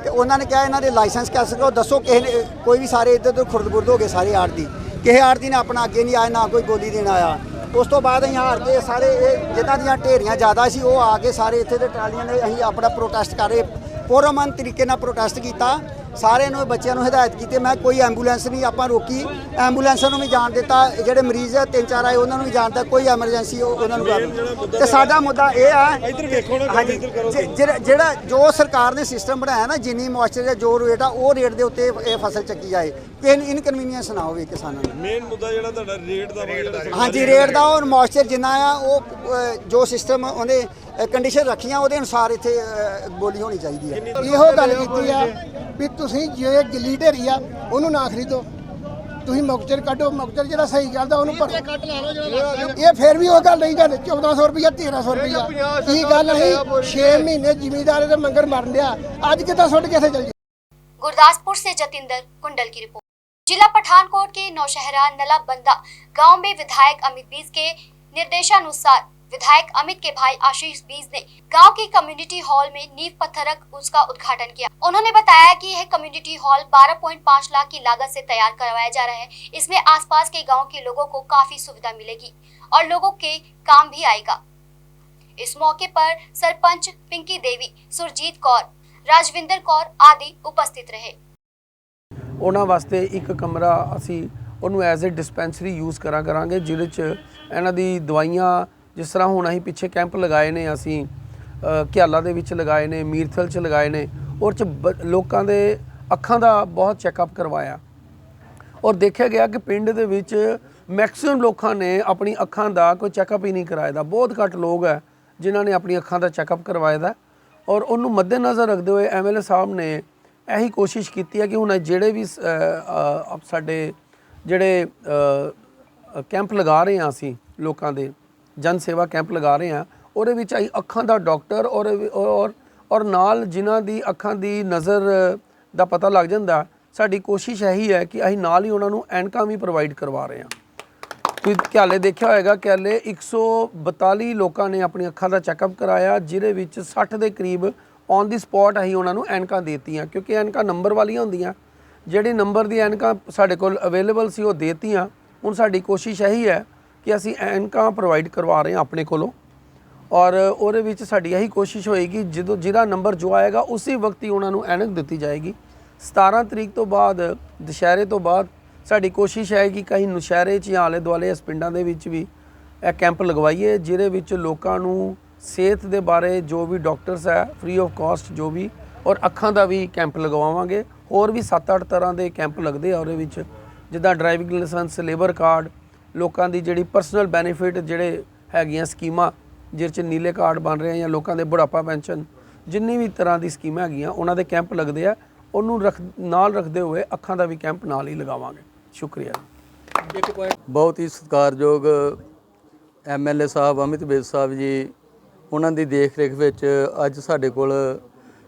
S14: ਤੇ ਉਹਨਾਂ ਨੇ ਕਿਹਾ ਇਹਨਾਂ ਦੇ ਲਾਇਸੈਂਸ ਕੈਂਸਲ ਕਰੋ, ਦੱਸੋ ਕਿਸੇ ਨੇ ਕੋਈ ਵੀ ਸਾਰੇ ਇੱਧਰ ਉੱਧਰ ਖੁਰਦ-ਬੁਰਦ ਹੋ ਗਏ ਸਾਰੇ ਆੜਤੀ, ਕਿਸੇ ਆੜਤੀ ਨੇ ਆਪਣਾ ਅੱਗੇ ਨਹੀਂ ਆਇਆ ਨਾ ਕੋਈ ਬੋਲੀ ਦੇਣ ਆਇਆ। ਉਸ ਤੋਂ ਬਾਅਦ ਅਸੀਂ ਹਾਰ ਕੇ ਸਾਰੇ ਇਹ ਜਿਨ੍ਹਾਂ ਦੀਆਂ ਢੇਰੀਆਂ ਜ਼ਿਆਦਾ ਸੀ ਉਹ ਆ ਕੇ ਸਾਰੇ ਇੱਥੇ ਦੇ ਟਰਾਲੀਆਂ ਨੇ ਅਸੀਂ ਆਪਣਾ ਪ੍ਰੋਟੈਸਟ ਕਰ ਰਹੇ, ਪੁਰਅਮਨ ਤਰੀਕੇ ਨਾਲ ਪ੍ਰੋਟੈਸਟ ਕੀਤਾ ਸਾਰਿਆਂ ਨੂੰ ਬੱਚਿਆਂ ਨੂੰ ਹਦਾਇਤ ਕੀਤੀ। ਮੈਂ ਕੋਈ ਐਂਬੂਲੈਂਸ ਨਹੀਂ ਆਪਾਂ ਰੋਕੀ, ਐਂਬੂਲੈਂਸਾਂ ਨੂੰ ਵੀ ਜਾਣ ਦਿੱਤਾ, ਜਿਹੜੇ ਮਰੀਜ਼ ਆ 3-4 ਆਏ ਉਹਨਾਂ ਨੂੰ ਵੀ ਜਾਣ ਦਿੱਤਾ, ਕੋਈ ਐਮਰਜੈਂਸੀ ਉਹਨਾਂ ਨੂੰ ਕਰ। ਤੇ ਸਾਡਾ ਮੁੱਦਾ ਇਹ ਆ ਹਾਂਜੀ ਜਿਹੜਾ ਜੋ ਸਰਕਾਰ ਨੇ ਸਿਸਟਮ ਬਣਾਇਆ ਨਾ, ਜਿੰਨੀ ਮੋਇਸਚਰ ਜਾਂ ਜੋ ਰੇਟ ਆ ਉਹ ਰੇਟ ਦੇ ਉੱਤੇ ਇਹ ਫਸਲ ਚੱਕੀ ਜਾਏ, ਕਿਸੇ ਇਨਕਨਵੀਨੀਅੰਸ ਨਾ ਹੋਵੇ ਕਿਸਾਨਾਂ ਨੂੰ।
S15: ਮੇਨ ਮੁੱਦਾ ਜਿਹੜਾ ਤੁਹਾਡਾ ਰੇਟ ਦਾ
S14: ਹਾਂਜੀ ਰੇਟ ਦਾ ਔਰ ਮੋਇਸਚਰ ਜਿੰਨਾ ਆ ਉਹ ਜੋ ਸਿਸਟਮ ਉਹਨੇ ਕੰਡੀਸ਼ਨ ਰੱਖੀਆਂ ਉਹਦੇ ਅਨੁਸਾਰ ਇੱਥੇ ਬੋਲੀ ਹੋਣੀ ਚਾਹੀਦੀ ਹੈ।
S16: ਇਹੋ ਗੱਲ ਕੀਤੀ ਆ ਵੀ ਤੁਸੀਂ ਜੇ ਗਿੱਲੀ ਢੇਰੀ ਆ ਉਹਨੂੰ ਨਾ ਖਰੀਦੋ, ਤੁਸੀਂ ਮੁਕਤਰ ਕੱਢੋ, ਮੁਕਤਰ ਜਿਹੜਾ ਸਹੀ ਚੱਲਦਾ ਉਹਨੂੰ ਭਰੋ। ਇਹ ਫਿਰ ਵੀ ਉਹ ਗੱਲ ਨਹੀਂ ਗੱਲ 1400 ਰੁਪਇਆ 1300 ਰੁਪਇਆ ਕੀ ਗੱਲ ਨਹੀਂ। 6 ਮਹੀਨੇ ਜ਼ਿਮੀਂਦਾਰ ਦੇ ਮੰਗਰ ਮਰਨ ਲਿਆ, ਅੱਜ कितना सुट कैसे चल।
S1: गुरदासपुर से जतिंदर कुंडल की रिपोर्ट। जिला पठानकोट के नौशहरा नलाबंदा गांव में विधायक अमित बीज के निर्देशानुसार विधायक अमित के भाई आशीष बीज ने गांव की कम्युनिटी हॉल में नींव पत्थर रख उसका उद्घाटन किया। उन्होंने बताया कि यह कम्युनिटी हॉल 12.5 लाख की लागत से तैयार करवाया जा रहा है। इसमें आसपास के गांव के लोगों को काफी सुविधा मिलेगी और लोगों के काम भी आएगा। इस मौके पर सरपंच पिंकी देवी, सुरजीत कौर, राजविंदर कौर आदि उपस्थित रहे।
S17: ਉਹਨਾਂ ਵਾਸਤੇ ਇੱਕ ਕਮਰਾ ਅਸੀਂ ਉਹਨੂੰ ਐਜ਼ ਅ ਡਿਸਪੈਂਸਰੀ ਯੂਜ਼ ਕਰਾਂਗੇ, ਜਿਹਦੇ 'ਚ ਇਹਨਾਂ ਦੀ ਦਵਾਈਆਂ, ਜਿਸ ਤਰ੍ਹਾਂ ਹੁਣ ਅਸੀਂ ਪਿੱਛੇ ਕੈਂਪ ਲਗਾਏ ਨੇ, ਅਸੀਂ ਘਿਆਲਾ ਦੇ ਵਿੱਚ ਲਗਾਏ ਨੇ, ਮੀਰਥਲ 'ਚ ਲਗਾਏ ਨੇ, ਔਰ 'ਚ ਲੋਕਾਂ ਦੇ ਅੱਖਾਂ ਦਾ ਬਹੁਤ ਚੈੱਕਅਪ ਕਰਵਾਇਆ ਔਰ ਦੇਖਿਆ ਗਿਆ ਕਿ ਪਿੰਡ ਦੇ ਵਿੱਚ ਮੈਕਸਿਮਮ ਲੋਕਾਂ ਨੇ ਆਪਣੀ ਅੱਖਾਂ ਦਾ ਕੋਈ ਚੈੱਕਅਪ ਹੀ ਨਹੀਂ ਕਰਾਇਆ ਦਾ। ਬਹੁਤ ਘੱਟ ਲੋਕ ਹੈ ਜਿਨ੍ਹਾਂ ਨੇ ਆਪਣੀ ਅੱਖਾਂ ਦਾ ਚੈੱਕਅਪ ਕਰਵਾਇਆ ਦਾ। ਔਰ ਉਹਨੂੰ ਮੱਦੇਨਜ਼ਰ ਰੱਖਦੇ ਹੋਏ ਐਮਐਲਏ ਸਾਹਿਬ ਨੇ ਇਹੀ ਕੋਸ਼ਿਸ਼ ਕੀਤੀ ਹੈ ਕਿ ਹੁਣ ਜਿਹੜੇ ਵੀ ਸਾਡੇ ਜਿਹੜੇ ਕੈਂਪ ਲਗਾ ਰਹੇ ਹਾਂ ਅਸੀਂ ਲੋਕਾਂ ਦੇ ਜਨ ਸੇਵਾ ਕੈਂਪ ਲਗਾ ਰਹੇ ਹਾਂ, ਉਹਦੇ ਵਿੱਚ ਅਸੀਂ ਅੱਖਾਂ ਦਾ ਡਾਕਟਰ ਔਰ ਨਾਲ ਜਿਨ੍ਹਾਂ ਦੀ ਅੱਖਾਂ ਦੀ ਨਜ਼ਰ ਦਾ ਪਤਾ ਲੱਗ ਜਾਂਦਾ, ਸਾਡੀ ਕੋਸ਼ਿਸ਼ ਇਹੀ ਹੈ ਕਿ ਅਸੀਂ ਨਾਲ ਹੀ ਉਹਨਾਂ ਨੂੰ ਐਨਕਾਂ ਵੀ ਪ੍ਰੋਵਾਈਡ ਕਰਵਾ ਰਹੇ ਹਾਂ। ਤੁਸੀਂ ਘਿਆਲੇ ਦੇਖਿਆ ਹੋਏਗਾ, ਘਿਆਲੇ 142 ਲੋਕਾਂ ਨੇ ਆਪਣੀ ਅੱਖਾਂ ਦਾ ਚੈੱਕਅਪ ਕਰਾਇਆ, ਜਿਹਦੇ ਵਿੱਚ 60 ਦੇ ਕਰੀਬ ਔਨ ਦੀ ਸਪੌਟ ਅਸੀਂ ਉਹਨਾਂ ਨੂੰ ਐਨਕਾਂ ਦੇਤੀਆਂ, ਕਿਉਂਕਿ ਐਨਕਾਂ ਨੰਬਰ ਵਾਲੀਆਂ ਹੁੰਦੀਆਂ। ਜਿਹੜੀ ਨੰਬਰ ਦੀ ਐਨਕਾਂ ਸਾਡੇ ਕੋਲ ਅਵੇਲੇਬਲ ਸੀ ਉਹ ਦੇਤੀਆਂ। ਹੁਣ ਸਾਡੀ ਕੋਸ਼ਿਸ਼ ਇਹੀ ਹੈ ਕਿ ਅਸੀਂ ਐਨਕਾਂ ਪ੍ਰੋਵਾਈਡ ਕਰਵਾ ਰਹੇ ਹਾਂ ਆਪਣੇ ਕੋਲੋਂ, ਔਰ ਉਹਦੇ ਵਿੱਚ ਸਾਡੀ ਇਹੀ ਕੋਸ਼ਿਸ਼ ਹੋਏਗੀ ਜਦੋਂ ਜਿਹਦਾ ਨੰਬਰ ਜੋ ਆਏਗਾ ਉਸੇ ਵਕਤ ਹੀ ਉਹਨਾਂ ਨੂੰ ਐਨਕ ਦਿੱਤੀ ਜਾਏਗੀ। 17 ਤਰੀਕ ਤੋਂ ਬਾਅਦ, ਦੁਸ਼ਹਿਰੇ ਤੋਂ ਬਾਅਦ ਸਾਡੀ ਕੋਸ਼ਿਸ਼ ਹੈ ਕਿ ਕहीं ਨੁਸ਼ਹਿਰੇ 'ਚ ਜਾਂ ਆਲੇ ਦੁਆਲੇ ਇਸ ਪਿੰਡਾਂ ਦੇ ਵਿੱਚ ਵੀ ਇਹ ਕੈਂਪ ਲਗਵਾਈਏ, ਜਿਹਦੇ ਵਿੱਚ ਲੋਕਾਂ ਨੂੰ ਸਿਹਤ ਦੇ ਬਾਰੇ ਜੋ ਵੀ ਡਾਕਟਰਸ ਹੈ ਫ੍ਰੀ ਆਫ ਕਾਸਟ ਜੋ ਵੀ, ਔਰ ਅੱਖਾਂ ਦਾ ਵੀ ਕੈਂਪ ਲਗਵਾਵਾਂਗੇ। ਹੋਰ ਵੀ 7-8 ਤਰ੍ਹਾਂ ਦੇ ਕੈਂਪ ਲੱਗਦੇ ਆ ਉਹਦੇ ਵਿੱਚ, ਜਿੱਦਾਂ ਡਰਾਈਵਿੰਗ ਲਾਇਸੈਂਸ, ਲੇਬਰ ਕਾਰਡ, ਲੋਕਾਂ ਦੀ ਜਿਹੜੀ ਪਰਸਨਲ ਬੈਨੀਫਿਟ ਜਿਹੜੇ ਹੈਗੀਆਂ ਸਕੀਮਾਂ ਜਿਹਦੇ 'ਚ ਨੀਲੇ ਕਾਰਡ ਬਣ ਰਹੇ ਆ, ਜਾਂ ਲੋਕਾਂ ਦੇ ਬੁਢਾਪਾ ਪੈਨਸ਼ਨ, ਜਿੰਨੀ ਵੀ ਤਰ੍ਹਾਂ ਦੀ ਸਕੀਮਾਂ ਹੈਗੀਆਂ ਉਹਨਾਂ ਦੇ ਕੈਂਪ ਲੱਗਦੇ ਆ। ਉਹਨੂੰ ਨਾਲ ਰੱਖਦੇ ਹੋਏ ਅੱਖਾਂ ਦਾ ਵੀ ਕੈਂਪ ਨਾਲ ਹੀ ਲਗਾਵਾਂਗੇ। ਸ਼ੁਕਰੀਆ।
S12: ਬਹੁਤ ਹੀ ਸਤਿਕਾਰਯੋਗ ਐਮਐਲਏ ਸਾਹਿਬ ਅਮਿਤ ਬੇਜ ਸਾਹਿਬ ਜੀ, ਉਹਨਾਂ ਦੀ ਦੇਖ ਰੇਖ ਵਿੱਚ ਅੱਜ ਸਾਡੇ ਕੋਲ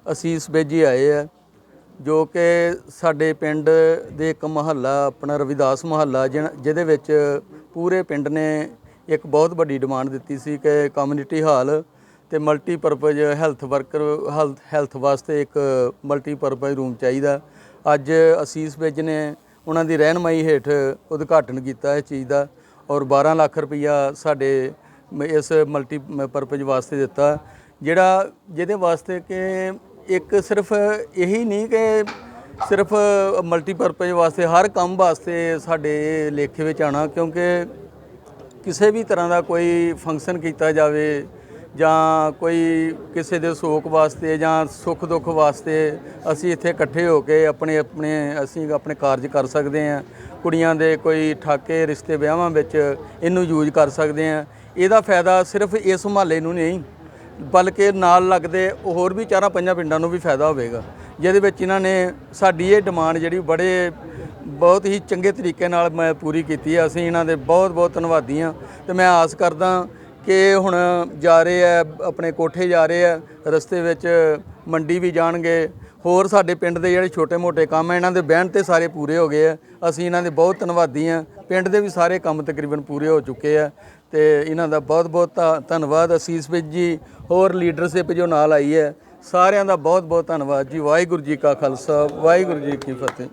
S12: ਅਸੀਸ ਬੇਜੀ ਆਏ ਆ, ਜੋ ਕਿ ਸਾਡੇ ਪਿੰਡ ਦੇ ਇੱਕ ਮੁਹੱਲਾ ਆਪਣਾ ਰਵਿਦਾਸ ਮੁਹੱਲਾ ਜਿਹਦੇ ਵਿੱਚ ਪੂਰੇ ਪਿੰਡ ਨੇ ਇੱਕ ਬਹੁਤ ਵੱਡੀ ਡਿਮਾਂਡ ਦਿੱਤੀ ਸੀ ਕਿ ਕਮਿਊਨਿਟੀ ਹਾਲ ਤੇ ਮਲਟੀਪਰਪਜ਼ ਹੈਲਥ ਵਾਸਤੇ ਇੱਕ ਮਲਟੀਪਰਪਜ਼ ਰੂਮ ਚਾਹੀਦਾ। ਅੱਜ ਅਸੀਸ ਬੇਜ ਨੇ ਉਹਨਾਂ ਦੀ ਰਹਿਨਮਾਈ ਹੇਠ ਉਦਘਾਟਨ ਕੀਤਾ ਇਸ ਚੀਜ਼ ਦਾ, ਔਰ 12 ਲੱਖ ਰੁਪਈਆ ਸਾਡੇ ਇਸ ਮਲਟੀਪਰਪਜ਼ ਵਾਸਤੇ ਦਿੱਤਾ, ਜਿਹਦੇ ਵਾਸਤੇ ਕਿ ਇੱਕ ਸਿਰਫ ਇਹੀ ਨਹੀਂ ਕਿ ਸਿਰਫ ਮਲਟੀਪਰਪਜ਼ ਵਾਸਤੇ, ਹਰ ਕੰਮ ਵਾਸਤੇ ਸਾਡੇ ਲੇਖੇ ਵਿੱਚ ਆਉਣਾ, ਕਿਉਂਕਿ ਕਿਸੇ ਵੀ ਤਰ੍ਹਾਂ ਦਾ ਕੋਈ ਫੰਕਸ਼ਨ ਕੀਤਾ ਜਾਵੇ ਜਾਂ ਕੋਈ ਕਿਸੇ ਦੇ ਸੋਗ ਵਾਸਤੇ ਜਾਂ ਸੁੱਖ ਦੁੱਖ ਵਾਸਤੇ ਅਸੀਂ ਇੱਥੇ ਇਕੱਠੇ ਹੋ ਕੇ ਅਸੀਂ ਆਪਣੇ ਕਾਰਜ ਕਰ ਸਕਦੇ ਹਾਂ। ਕੁੜੀਆਂ ਦੇ ਕੋਈ ਠਾਕੇ ਰਿਸ਼ਤੇ ਵਿਆਹਾਂ ਵਿੱਚ ਇਹਨੂੰ ਯੂਜ਼ ਕਰ ਸਕਦੇ ਹਾਂ। ਇਹਦਾ ਫਾਇਦਾ ਸਿਰਫ ਇਸ ਮੁਹੱਲੇ ਨੂੰ ਨਹੀਂ, ਬਲਕਿ ਨਾਲ ਲੱਗਦੇ ਹੋਰ ਵੀ 4-5 ਪਿੰਡਾਂ ਨੂੰ ਵੀ ਫਾਇਦਾ ਹੋਵੇਗਾ, ਜਿਹਦੇ ਵਿੱਚ ਇਹਨਾਂ ਨੇ ਸਾਡੀ ਇਹ ਡਿਮਾਂਡ ਜਿਹੜੀ ਬਹੁਤ ਹੀ ਚੰਗੇ ਤਰੀਕੇ ਨਾਲ ਮੈਂ ਪੂਰੀ ਕੀਤੀ ਹੈ। ਅਸੀਂ ਇਹਨਾਂ ਦੇ ਬਹੁਤ ਧੰਨਵਾਦੀ ਹਾਂ ਤੇ ਮੈਂ ਆਸ ਕਰਦਾ ਕਿ ਹੁਣ ਜਾ ਰਹੇ ਆ, ਆਪਣੇ ਕੋਠੇ ਜਾ ਰਹੇ ਆ, ਰਸਤੇ ਵਿੱਚ ਮੰਡੀ ਵੀ ਜਾਣਗੇ। ਹੋਰ ਸਾਡੇ ਪਿੰਡ ਦੇ ਜਿਹੜੇ ਛੋਟੇ-ਮੋਟੇ ਕੰਮ ਹੈ ਇਹਨਾਂ ਦੇ ਬਹਿਣ ਤੇ ਸਾਰੇ ਪੂਰੇ ਹੋ ਗਏ ਆ। ਅਸੀਂ ਇਹਨਾਂ ਦੇ ਬਹੁਤ ਧੰਨਵਾਦੀ ਹਾਂ। ਪਿੰਡ ਦੇ ਵੀ ਸਾਰੇ ਕੰਮ ਤਕਰੀਬਨ ਪੂਰੇ ਹੋ ਚੁੱਕੇ ਆ ਤੇ ਇਹਨਾਂ ਦਾ ਬਹੁਤ ਧੰਨਵਾਦ। ਅਸੀਸ ਵਿੱਚ ਜੀ ਹੋਰ ਲੀਡਰਸ਼ਿਪ ਜੋ ਨਾਲ ਆਈ ਹੈ, ਸਾਰਿਆਂ ਦਾ ਬਹੁਤ ਧੰਨਵਾਦ ਜੀ। ਵਾਹਿਗੁਰੂ ਜੀ ਕਾ ਖਾਲਸਾ, ਵਾਹਿਗੁਰੂ ਜੀ ਕੀ ਫਤਿਹ।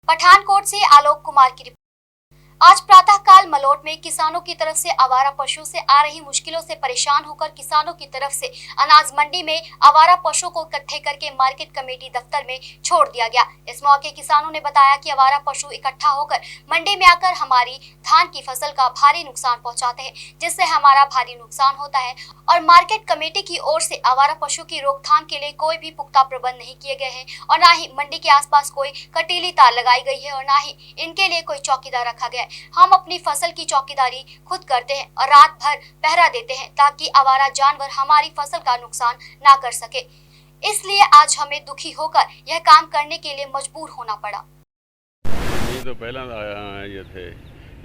S1: पठानकोट से आलोक कुमार की रिपोर्ट। आज प्रातःकाल मलोट में किसानों की तरफ से आवारा पशु से आ रही मुश्किलों से परेशान होकर किसानों की तरफ से अनाज मंडी में आवारा पशु को इकट्ठे करके मार्केट कमेटी दफ्तर में छोड़ दिया गया। इस मौके किसानों ने बताया कि आवारा पशु इकट्ठा होकर मंडी में आकर हमारी धान की फसल का भारी नुकसान पहुंचाते हैं, जिससे हमारा भारी नुकसान होता है और मार्केट कमेटी की ओर से आवारा पशु की रोकथाम के लिए कोई भी पुख्ता प्रबंध नहीं किए गए हैं और न ही मंडी के आसपास कोई कटीली तार लगाई गई है और न ही इनके लिए कोई चौकीदार रखा गया है। हम अपनी फसल की चौकीदारी खुद करते हैं और रात भर पहरा देते हैं ताकि आवारा जानवर हमारी फसल का नुकसान ना कर सके। इसलिए आज हमें दुखी होकर यह काम करने के लिए मजबूर होना पड़ा।
S18: तो पहला आया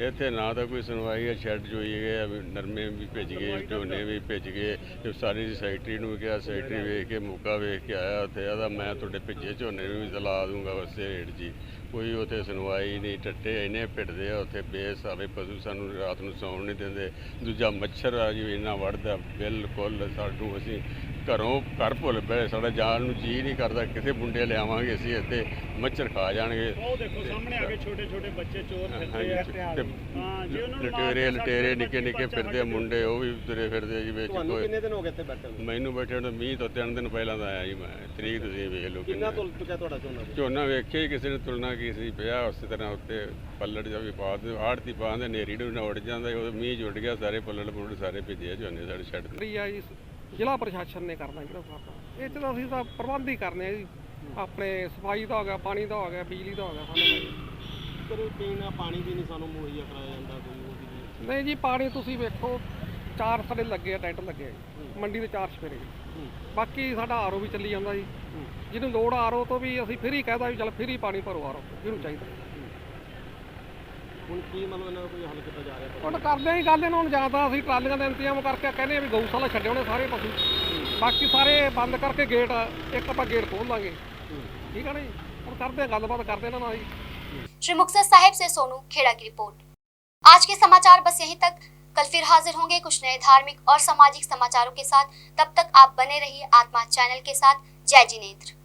S18: ਇੱਥੇ ਨਾ ਤਾਂ ਕੋਈ ਸੁਣਵਾਈ ਹੈ। ਸ਼ੈੱਡ ਜੋਈ ਗਏ, ਨਰਮੇ ਵੀ ਭੇਜ ਗਏ, ਝੋਨੇ ਵੀ ਭੇਜ ਗਏ ਤੇ ਸਾਰੀ ਸੈਕਟਰੀ ਨੂੰ ਵੀ ਕਿਹਾ, ਸੈਕਟਰੀ ਵੇਖ ਕੇ ਮੌਕਾ ਵੇਖ ਕੇ ਆਇਆ ਉੱਥੇ ਆਦਾ ਮੈਂ ਤੁਹਾਡੇ ਭੇਜੇ ਝੋਨੇ ਨੂੰ ਵੀ ਤਲਾ ਦੂੰਗਾ ਉਸੇ ਰੇਟ ਜੀ। ਕੋਈ ਉੱਥੇ ਸੁਣਵਾਈ ਨਹੀਂ, ਟੱਟੇ ਇੰਨੇ ਪਿੱਟਦੇ ਆ ਉੱਥੇ ਬੇਸਾਵੇ ਪਸ਼ੂ, ਸਾਨੂੰ ਰਾਤ ਨੂੰ ਸੌਣ ਨਹੀਂ ਦਿੰਦੇ। ਦੂਜਾ ਮੱਛਰ ਆ ਜੀ ਇੰਨਾ ਵੜਦਾ ਬਿਲਕੁਲ ਸਾਨੂੰ, ਅਸੀਂ ਘਰ ਭੁੱਲ ਪਏ, ਸਾਡਾ ਜਾਣ ਨੂੰ ਜੀ ਨਹੀਂ ਕਰਦਾ। ਕਿਸੇ ਮੁੰਡੇ ਲਿਆਵਾਂਗੇ ਅਸੀਂ ਇੱਥੇ ਮੱਛਰ ਖਾ ਜਾਣਗੇ।
S19: ਉਹ ਦੇਖੋ ਸਾਹਮਣੇ ਆ ਕੇ ਛੋਟੇ ਛੋਟੇ ਬੱਚੇ ਚੋਰ ਫਿਰਦੇ ਆ
S18: ਲਟੇਰੇ ਨਿੱਕੇ ਨਿੱਕੇ ਫਿਰਦੇ ਮੁੰਡੇ, ਉਹ ਵੀ ਤੁਰੇ ਫਿਰਦੇ ਜੀ ਵਿੱਚ।
S4: ਤੁਹਾਨੂੰ ਕਿੰਨੇ ਦਿਨ ਹੋ ਗਏ ਇੱਥੇ ਬੈਠੇ ਨੂੰ?
S18: ਮੈਨੂੰ ਬੈਠੇ ਨੂੰ 20 ਤੋਂ 3 ਦਿਨ ਪਹਿਲਾਂ ਦਾ ਆਇਆ ਜੀ ਮੈਂ। ਤਰੀਕ ਤੁਸੀਂ ਵੇਖ ਲਓ
S4: ਕਿੰਨਾ ਤੁਲ ਚੁੱਕਿਆ ਤੁਹਾਡਾ ਝੋਨਾ?
S18: ਝੋਨਾ ਵੇਖਿਆ ਹੀ ਕਿਸੇ ਨੇ ਤੁਲਨਾ ਕੀ ਸੀ ਪਿਆ ਉਸੇ ਤਰ੍ਹਾਂ ਉੱਤੇ ਪੱਲੜ ਜਾ ਵੀ ਪਾ ਦੇ, ਆੜਤੀ ਪਾਉਂਦੇ, ਨੇਰੀ ਨੂੰ ਉੱਡ ਜਾਂਦਾ। ਉਹ ਮੀਂਹ ਜੁੜ ਗਿਆ, ਸਾਰੇ ਪੱਲੜ ਪੁੱਲੜ ਸਾਰੇ ਭੇਜੇ ਝੋਨੇ ਸਾਡੇ ਛੱਡ
S20: ਜੀ। ਜ਼ਿਲ੍ਹਾ ਪ੍ਰਸ਼ਾਸਨ ਨੇ ਕਰਨਾ ਜਿਹੜਾ ਸਾਡਾ ਇਹ 'ਚ ਤਾਂ ਅਸੀਂ ਤਾਂ ਪ੍ਰਬੰਧ ਹੀ ਕਰਨੇ ਆ ਜੀ। ਆਪਣੇ ਸਫਾਈ ਦਾ ਹੋ ਗਿਆ, ਪਾਣੀ ਦਾ ਹੋ ਗਿਆ, ਬਿਜਲੀ ਦਾ ਹੋ ਗਿਆ। ਸਾਨੂੰ
S4: ਪੀਣਾ ਪਾਣੀ ਵੀ ਨਹੀਂ ਸਾਨੂੰ ਮੁਹੱਈਆ ਕਰਾਇਆ ਜਾਂਦਾ ਕੋਈ।
S20: ਨਹੀਂ ਜੀ, ਪਾਣੀ ਤੁਸੀਂ ਵੇਖੋ 4 ਸਾਡੇ ਲੱਗੇ ਆ, ਟੈਂਟ ਲੱਗੇ ਆ ਜੀ ਮੰਡੀ ਦੇ 4 ਸਪੇਰੇ। ਬਾਕੀ ਸਾਡਾ ਆਰਓ ਵੀ ਚੱਲੀ ਜਾਂਦਾ ਜੀ, ਜਿਹਨੂੰ ਲੋੜ ਆਰਓ ਤੋਂ ਵੀ ਅਸੀਂ ਫ੍ਰੀ ਕਹਿਦਾ ਵੀ ਚੱਲ ਫ੍ਰੀ ਪਾਣੀ ਭਰੋ ਆਰਓ ਜਿਹਨੂੰ ਚਾਹੀਦਾ।
S4: ਹੁਣ ਕੀ ਮਤਲਬ ਇਹਨਾਂ ਦਾ ਕੋਈ ਹੱਲ ਕੀਤਾ ਜਾ ਰਿਹਾ?
S20: ਹੁਣ ਕਰਦੇ ਹੀ ਗੱਲ ਇਹਨਾਂ ਨੂੰ, ਜਾਂ ਤਾਂ ਅਸੀਂ ਟਰਾਲੀਆਂ ਦਾ ਇੰਤਜ਼ਾਮ ਕਰਕੇ ਕਹਿੰਦੇ ਆ ਵੀ ਗਊਸ਼ਾਲਾ ਛੱਡੇ ਹੋਣੇ ਸਾਰੇ ਪਸ਼ੂ, ਬਾਕੀ ਸਾਰੇ ਬੰਦ ਕਰਕੇ ਗੇਟ ਇੱਕ ਆਪਾਂ ਗੇਟ ਖੋਲ ਲਾਂਗੇ। ठीक है ना जी, और करते हैं गलबात करते हैं ना जी।
S1: श्री मुक्तसर साहिब से सोनू खेड़ा की रिपोर्ट। आज के समाचार बस यहीं तक। कल फिर हाजिर होंगे कुछ नए धार्मिक और सामाजिक समाचारों के साथ। तब तक आप बने रहिए आत्मा चैनल के साथ। जय जिनेंद्र।